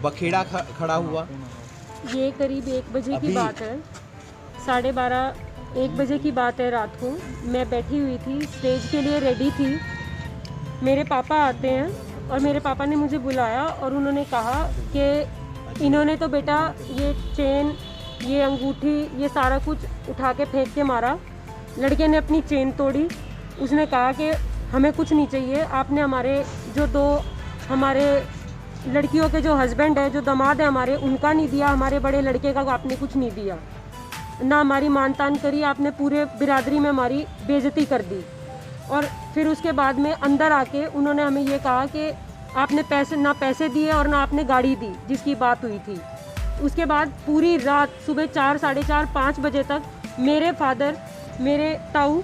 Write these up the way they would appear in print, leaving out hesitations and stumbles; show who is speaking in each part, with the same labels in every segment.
Speaker 1: बखेड़ा खड़ा हुआ?
Speaker 2: ये करीब 1 बजे की बात है, 12:30 1 बजे की बात है रात को। मैं बैठी हुई थी, स्टेज के लिए रेडी थी। मेरे पापा आते हैं और मेरे पापा ने मुझे बुलाया और उन्होंने कहा कि इन्होंने तो बेटा ये चेन, ये अंगूठी, ये सारा कुछ उठा के फेंक के मारा। लड़के ने अपनी चेन तोड़ी। उसने कहा कि हमें कुछ नहीं चाहिए, आपने हमारे जो 2 हमारे लड़कियों के जो हस्बैंड है, जो दामाद है हमारे, उनका नहीं दिया, हमारे बड़े लड़के का आपने कुछ नहीं दिया, ना हमारी मानतान करी, आपने पूरे बिरादरी में हमारी बेइज्जती कर दी। और फिर उसके बाद में अंदर आके उन्होंने हमें ये कहा कि आपने पैसे दिए और ना आपने गाड़ी दी जिसकी बात हुई थी। उसके बाद पूरी रात सुबह 4, साढ़े 4, 5 बजे तक मेरे फादर, मेरे ताऊ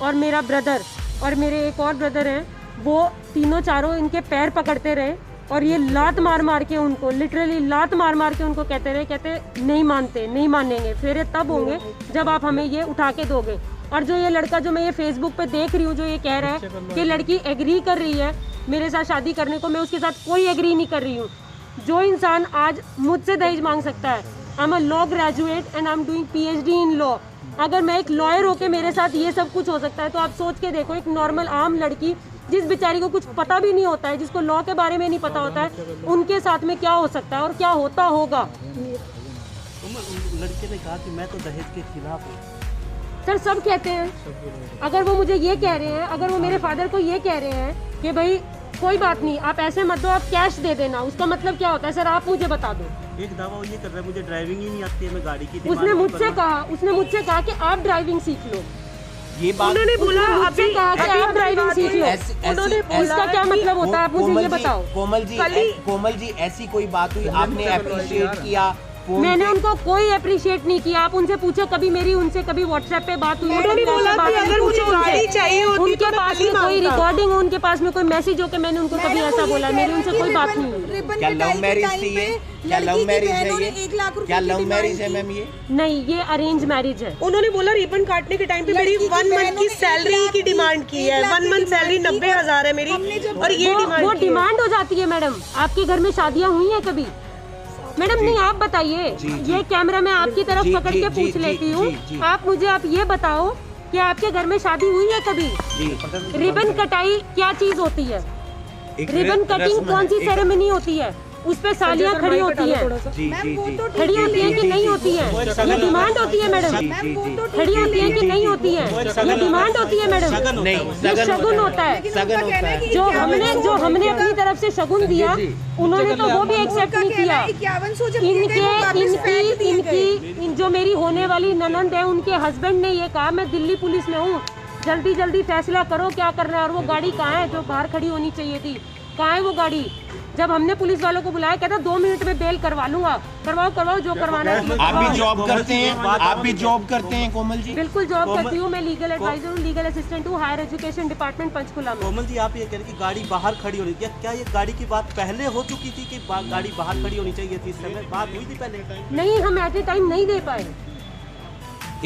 Speaker 2: और मेरा ब्रदर और मेरे एक और ब्रदर हैं, वो तीनों चारों इनके पैर पकड़ते रहे और ये लात मार मार के उनको, लिटरली लात मार मार के उनको कहते रहे, कहते नहीं मानते, नहीं मानेंगे, फेरे तब होंगे जब आप हमें ये उठा के दोगे। और जो ये लड़का, जो मैं ये फेसबुक पे देख रही हूँ, जो ये कह रहा है कि लड़की एग्री कर रही है मेरे साथ शादी करने को, मैं उसके साथ कोई एग्री नहीं कर रही हूँ। जो इंसान आज मुझसे दहेज मांग सकता है, I am a law graduate and I am doing PhD in law. अगर मैं एक लॉयर होके मेरे साथ ये सब कुछ हो सकता है, तो आप सोच के देखो एक नॉर्मल आम लड़की जिस बेचारी को कुछ पता भी नहीं होता है, जिसको लॉ के बारे में नहीं पता होता है, उनके साथ में क्या हो सकता है और क्या होता होगा।
Speaker 3: लड़के ने कहा कि मैं तो दहेज के खिलाफ हूँ।
Speaker 2: सर सब कहते हैं, अगर वो मुझे ये कह रहे हैं, अगर वो मेरे फादर को ये कह रहे हैं कि भाई कोई बात नहीं, आप ऐसे मत दो, आप कैश दे देना, उसका मतलब क्या होता है सर, आप मुझे बता दो।
Speaker 3: एक दावा वो ये कर रहा है, मुझे ड्राइविंग ही नहीं आती है, मैं गाड़ी की
Speaker 2: उसने मुझसे कहा कि आप ड्राइविंग सीख लो।
Speaker 1: ये बात
Speaker 2: उन्होंने बोला, अभी कहा कि आप ड्राइविंग सीख लो। उन्होंने इसका क्या मतलब होता है, आप मुझे ये बताओ।
Speaker 1: कोमल जी ऐसी कोई बात हुई, आपने अप्रिशिएट किया?
Speaker 2: मैंने उनको कोई अप्रिशिएट नहीं किया। आप उनसे पूछो, कभी मेरी उनसे कभी व्हाट्सएप पे बात हुई,
Speaker 4: उन्होंने बोला कि अगर मुझे गाड़ी चाहिए होती
Speaker 2: उनके पास में कोई रिकॉर्डिंग हो, उनके पास में कोई मैसेज हो के मैंने उनको कभी ऐसा बोला, मेरी उनसे कोई बात नहीं हुई।
Speaker 1: क्या लव मैरिज थी ये? क्या लव मैरिज है ये? क्या लव मैरिज है मैम ये?
Speaker 2: नहीं, ये अरेंज मैरिज है।
Speaker 4: उन्होंने बोला रिबन काटने के टाइम पे मेरी 1 मंथ की सैलरी की डिमांड की है। 1 मंथ सैलरी 90,000 है मेरी, और ये
Speaker 2: वो डिमांड हो जाती है। मैडम, आपके घर में शादियाँ हुई हैं कभी? मैडम नहीं, आप बताइए, ये कैमरा मैं आपकी तरफ पकड़ के पूछ लेती हूँ, आप मुझे आप ये बताओ कि आपके घर में शादी हुई है कभी? रिबन कटाई क्या चीज होती है? रिबन कटिंग कौन सी सेरेमनी होती है? उस पे सालियाँ खड़ी होती है, खड़ी होती है कि नहीं होती है? ये डिमांड होती है मैडम, खड़ी होती है कि नहीं होती है? ये डिमांड होती है मैडम, ये शगुन होता है। जो हमने अपनी तरफ से शगुन दिया, उन्होंने तो वो भी एक्सेप्ट नहीं किया। इनकी जो मेरी होने वाली ननंद है, उनके हस्बैंड ने ये कहा, मैं दिल्ली पुलिस में हूँ, जल्दी जल्दी फैसला करो क्या करना है। और वो गाड़ी कहाँ है जो बाहर खड़ी होनी चाहिए थी? कहाँ है वो गाड़ी? जब हमने पुलिस वालों को बुलाया, कहता 2 मिनट में बेल करवा लूंगा। करवाओ जो करवाना है।
Speaker 1: आप भी जॉब करते हैं? आप भी जॉब करते हैं कोमल जी?
Speaker 2: बिल्कुल जॉब करती हूँ, मैं लीगल एडवाइजर हूँ, लीगल असिस्टेंट हूँ, हायर एजुकेशन डिपार्टमेंट पंचकुला में।
Speaker 3: कोमल जी, आप ये कह रहे कि गाड़ी बाहर खड़ी होनी चाहिए, क्या ये गाड़ी की बात पहले हो चुकी थी कि गाड़ी बाहर खड़ी होनी चाहिए थी? इस समय बात हुई थी पहले?
Speaker 2: नहीं, हम एट ए टाइम नहीं दे पाए।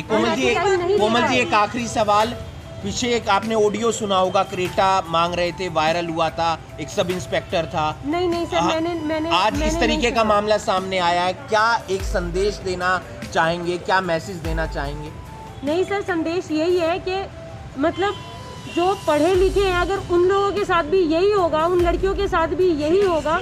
Speaker 1: कोमल जी एक आखिरी सवाल, पीछे एक आपने ऑडियो सुना होगा, क्रेटा मांग रहे थे, वायरल हुआ था, एक सब इंस्पेक्टर था।
Speaker 2: नहीं सर, मैंने
Speaker 1: आज इस तरीके का मामला सामने आया है, क्या एक संदेश देना चाहेंगे, क्या मैसेज देना चाहेंगे?
Speaker 2: नहीं सर, संदेश यही है कि मतलब जो पढ़े लिखे हैं, अगर उन लोगों के साथ भी यही होगा, उन लड़कियों के साथ भी यही होगा।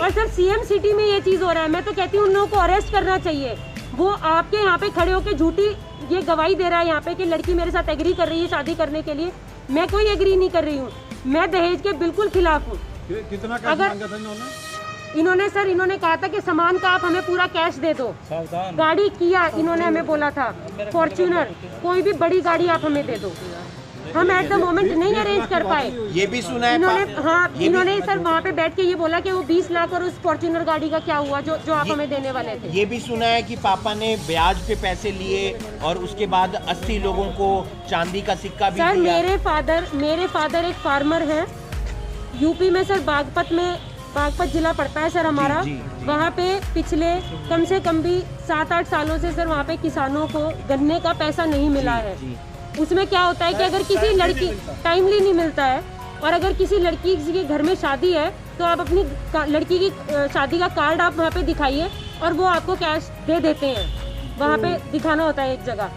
Speaker 2: और सर CM सिटी में ये चीज़ हो रहा है, मैं तो कहती हूँ उन लोगों को अरेस्ट करना चाहिए। वो आपके यहाँ पे खड़े होकर झूठी ये गवाही दे रहा है यहाँ पे कि लड़की मेरे साथ एग्री कर रही है शादी करने के लिए। मैं कोई एग्री नहीं कर रही हूँ, मैं दहेज के बिल्कुल खिलाफ हूँ।
Speaker 5: कितना कैश मांगा था
Speaker 2: इन्होंने कहा था कि सामान का आप हमें पूरा कैश दे दो। गाड़ी किया इन्होंने हमें बोला था, फॉर्च्यूनर, कोई भी बड़ी गाड़ी आप हमें दे दो। हम एट द मोमेंट नहीं अरेंज कर पाए।
Speaker 1: ये भी सुना है
Speaker 2: इन्होंने सर वहाँ पे बैठ के ये बोला कि वो 20 लाख और उस फॉर्च्यूनर गाड़ी का क्या हुआ जो आप हमें देने वाले थे।
Speaker 1: ये भी सुना है कि पापा ने ब्याज पे पैसे लिए और उसके बाद 80 लोगों को चांदी का सिक्का भी
Speaker 2: सर
Speaker 1: दिया।
Speaker 2: मेरे फादर एक फार्मर है यूपी में सर, बागपत जिला पड़ता है सर हमारा। वहाँ पे पिछले कम से कम भी 7-8 सालों से सर वहाँ पे किसानों को गन्ने का पैसा नहीं मिला है। उसमें क्या होता है कि अगर किसी लड़की टाइमली नहीं मिलता है और अगर किसी लड़की किसी के घर में शादी है तो आप अपनी लड़की की शादी का कार्ड आप वहाँ पे दिखाइए और वो आपको कैश दे देते हैं। वहाँ पे दिखाना होता है एक जगह।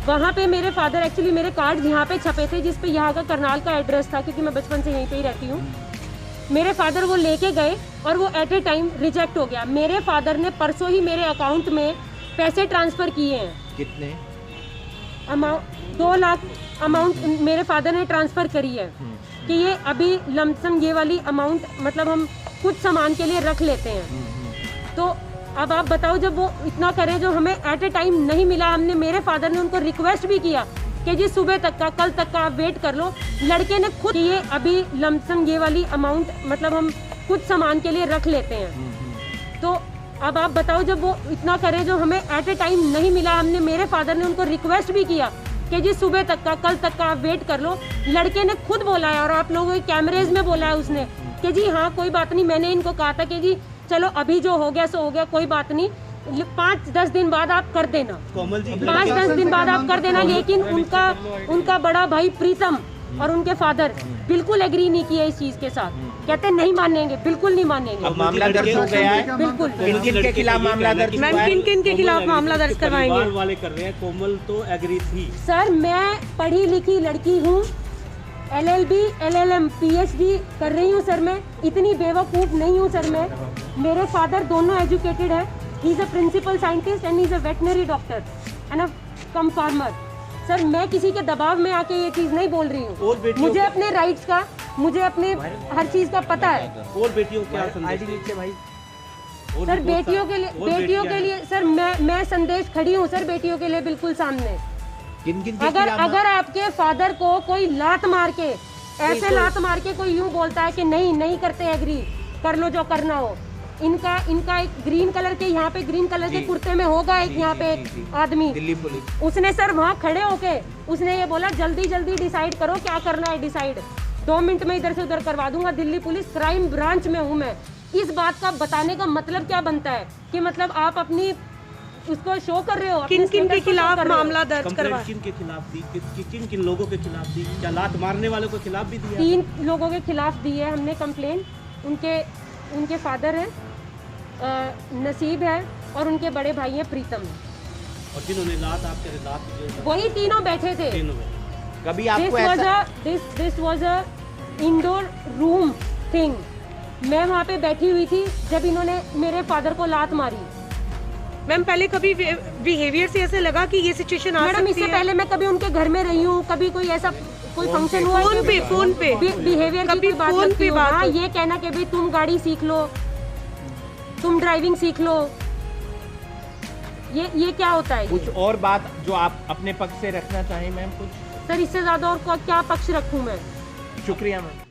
Speaker 2: वहाँ पे मेरे फादर एक्चुअली मेरे कार्ड यहाँ पे छपे थे जिस पे यहाँ का करनाल का एड्रेस था, क्योंकि मैं बचपन से यहीं पे ही रहती हूँ। मेरे फादर वो लेके गए और वो एट ए टाइम रिजेक्ट हो गया। मेरे फादर ने परसों ही मेरे अकाउंट में पैसे ट्रांसफ़र किए हैं।
Speaker 1: कितने?
Speaker 2: अमाउंट 2 लाख अमाउंट मेरे फादर ने ट्रांसफ़र करी है कि ये अभी लमसम ये वाली अमाउंट मतलब हम कुछ सामान के लिए रख लेते हैं। तो अब आप बताओ, जब वो इतना करें जो हमें एट ए टाइम नहीं मिला, हमने मेरे फादर ने उनको रिक्वेस्ट भी किया कि जी सुबह तक का, कल तक का आप वेट कर लो। लड़के ने खुद ये अभी लमसम ये वाली अमाउंट मतलब हम कुछ सामान के लिए रख लेते हैं। तो अब आप बताओ, जब वो इतना करें जो हमें एट ए टाइम नहीं मिला, हमने मेरे फादर ने उनको रिक्वेस्ट भी किया कि जी सुबह तक का, कल तक का आप वेट कर लो। लड़के ने खुद बोला है और आप लोगों के कैमरेज में बोला है उसने कि जी हाँ कोई बात नहीं, मैंने इनको कहा था कि जी चलो अभी जो हो गया सो हो गया, कोई बात नहीं, 5-10 दिन बाद आप कर देना, 5-10 दिन बाद आप कर देना। लेकिन उनका बड़ा भाई प्रीतम और उनके फादर बिल्कुल एग्री नहीं किया इस चीज के साथ, कहते नहीं मानेंगे, बिल्कुल नहीं मानेंगे।
Speaker 1: अब मामला दर्ज हो गया है,
Speaker 2: बिल्कुल।
Speaker 1: किन के खिलाफ मामला दर्ज हुआ है?
Speaker 4: किन के खिलाफ मामला दर्ज करवाएंगे?
Speaker 3: परिवार वाले कर रहे हैं, कोमल तो एग्री थी।
Speaker 2: सर मैं पढ़ी लिखी लड़की हूँ, LLB LLM PhD कर रही हूँ सर। मैं इतनी बेवकूफ़ नहीं हूँ सर। मैं मेरे फादर दोनों एजुकेटेड है, he is a principal scientist and he is a veterinary doctor and a cum farmer. Sir मैं किसी के दबाव में आके ये चीज़ नहीं बोल रही हूँ। मुझे अपने राइट्स का, मुझे अपने हर चीज़ का पता है।
Speaker 3: और बेटियों क्या संदेश भाई?
Speaker 2: सर बेटियों के लिए सर मैं संदेश खड़ी हूँ सर, बेटियों के लिए बिल्कुल सामने। अगर आपके फादर को कोई लात मार के ऐसे लात मार के कोई यूं बोलता है कि नहीं करते एग्री, कर लो जो करना हो, इनका एक ग्रीन कलर के यहाँ पे ग्रीन कलर के कुर्ते में होगा एक यहाँ पे एक आदमी,
Speaker 1: दिल्ली पुलिस,
Speaker 2: उसने सर वहाँ खड़े होके उसने ये बोला जल्दी डिसाइड करो क्या करना है, डिसाइड 2 मिनट में इधर से उधर करवा दूंगा। दिल्ली पुलिस क्राइम ब्रांच में हूँ मैं। इस बात का बताने का मतलब क्या बनता है कि मतलब आप अपनी उसको शो कर रहे हो।
Speaker 4: किन के खिलाफ मामला दर्ज करवा?
Speaker 3: किन के खिलाफ दी? किन लोगों के खिलाफ दी? क्या लात मारने वालों के खिलाफ भी दी?
Speaker 2: 3 लोगों के खिलाफ दी है हमने कंप्लेन। उनके फादर है नसीब है और उनके बड़े भाई हैं प्रीतम।
Speaker 3: और जिन्होंने लात
Speaker 2: वही तीनों बैठे थे।
Speaker 1: कभी आपको ऐसा
Speaker 2: this was a indoor room thing. मैं वहाँ पे बैठी हुई थी जब इन्होंने मेरे फादर को लात मारी।
Speaker 4: मैम पहले कभी बिहेवियर से ऐसे लगा कि ये सिचुएशन आ सकती है?
Speaker 2: मैडम इससे पहले मैं कभी उनके घर में रही हूँ, कभी कोई ऐसा कोई फंक्शन हुआ
Speaker 4: फोन पे
Speaker 2: बिहेवियर की कोई बात लगती हो? हाँ, ये कहना कि भाई तुम गाड़ी सीख लो, तुम ड्राइविंग सीख लो, ये क्या होता है?
Speaker 1: कुछ और बात जो आप अपने पक्ष से रखना चाहें मैम? कुछ
Speaker 2: सर इससे ज्यादा और क्या पक्ष रखूं मैं?
Speaker 1: शुक्रिया मैम।